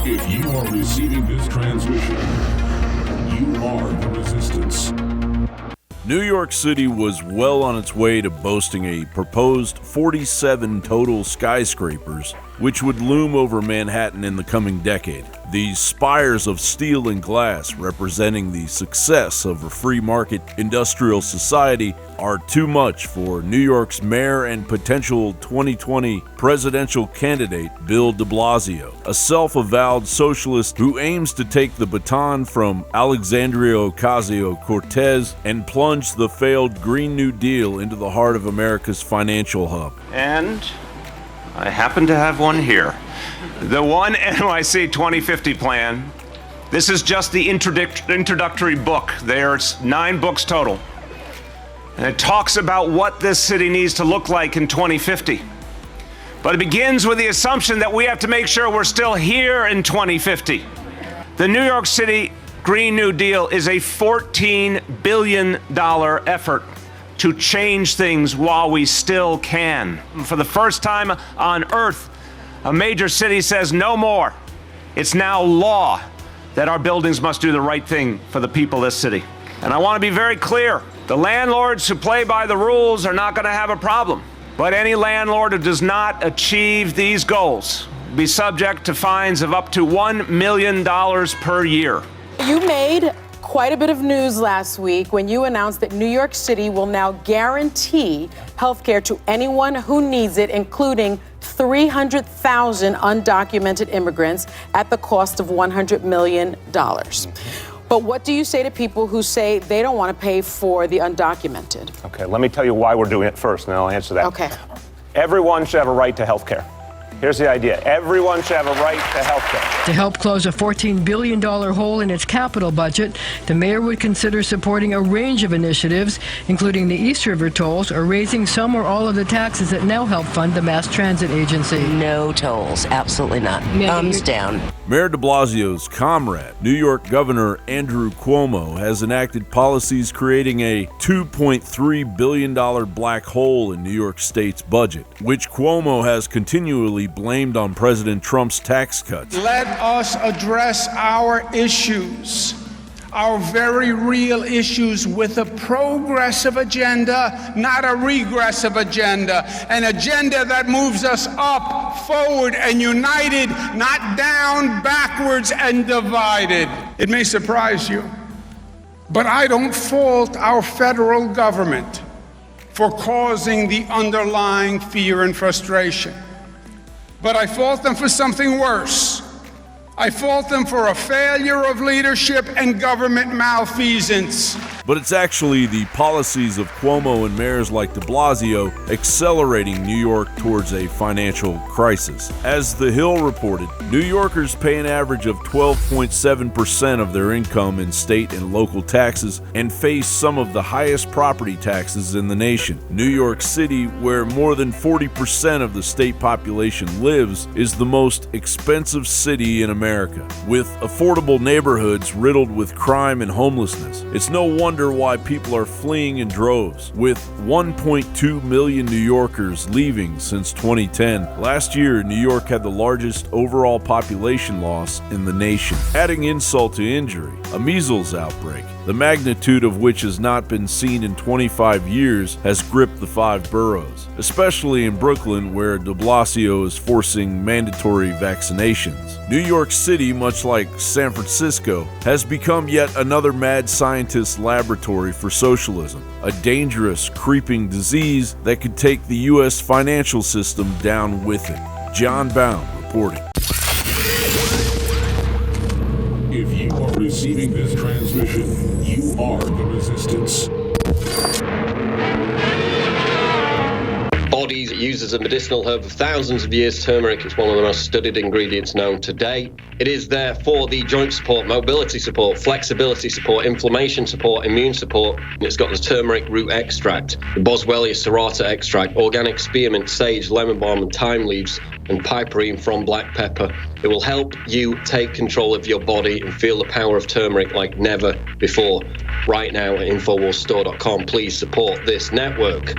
If you are receiving this transmission, you are the resistance. New York City was well on its way to boasting a proposed 47 total skyscrapers, which would loom over Manhattan in the coming decade. These spires of steel and glass, representing the success of a free market industrial society, are too much for New York's mayor and potential 2020 presidential candidate Bill De Blasio, a self-avowed socialist who aims to take the baton from Alexandria Ocasio-Cortez and plunge the failed Green New Deal into the heart of America's financial hub. And I happen to have one here. The One NYC 2050 plan. This is just the introductory book. There's 9 books total. And it talks about what this city needs to look like in 2050. But it begins with the assumption that we have to make sure we're still here in 2050. The New York City Green New Deal is a $14 billion effort to change things while we still can. For the first time on Earth, a major city says no more. It's now law that our buildings must do the right thing for the people of this city. And I want to be very clear. The landlords who play by the rules are not going to have a problem. But any landlord who does not achieve these goals will be subject to fines of up to $1 million per year. You made quite a bit of news last week when you announced that New York City will now guarantee health care to anyone who needs it, including 300,000 undocumented immigrants at the cost of $100 million. But what do you say to people who say they don't want to pay for the undocumented? Okay, let me tell you why we're doing it first, and then I'll answer that. Okay. Everyone should have a right to health care. Here's the idea. Everyone should have a right to health care. To help close a $14 billion hole in its capital budget, the mayor would consider supporting a range of initiatives, including the East River tolls or raising some or all of the taxes that now help fund the mass transit agency. No tolls, absolutely not. Thumbs down. Mayor de Blasio's comrade, New York Governor Andrew Cuomo, has enacted policies creating a $2.3 billion black hole in New York State's budget, which Cuomo has continually blamed on President Trump's tax cuts. Let us address our issues, our very real issues, with a progressive agenda, not a regressive agenda, an agenda that moves us up, forward, and united, not down, backwards, and divided. It may surprise you, but I don't fault our federal government for causing the underlying fear and frustration. But I fault them for something worse. I fault them for a failure of leadership and government malfeasance. But it's actually the policies of Cuomo and mayors like de Blasio accelerating New York towards a financial crisis. As The Hill reported, New Yorkers pay an average of 12.7% of their income in state and local taxes and face some of the highest property taxes in the nation. New York City, where more than 40% of the state population lives, is the most expensive city in America, with affordable neighborhoods riddled with crime and homelessness. It's no wonder why people are fleeing in droves, with 1.2 million New Yorkers leaving since 2010. Last year, New York had the largest overall population loss in the nation. Adding insult to injury, a measles outbreak, the magnitude of which has not been seen in 25 years, has gripped the 5 boroughs, especially in Brooklyn, where de Blasio is forcing mandatory vaccinations. New York City, much like San Francisco, has become yet another mad scientist laboratory for socialism, a dangerous, creeping disease that could take the U.S. financial system down with it. John Bound reporting. If you are receiving this transmission, you are the resistance. Bodies used as a medicinal herb for thousands of years. Turmeric is one of the most studied ingredients known today. It is there for the joint support, mobility support, flexibility support, inflammation support, immune support. And it's got the turmeric root extract, the Boswellia serrata extract, organic spearmint, sage, lemon balm, and thyme leaves, and piperine from black pepper. It will help you take control of your body and feel the power of turmeric like never before. Right now at InfoWarsStore.com. Please support this network.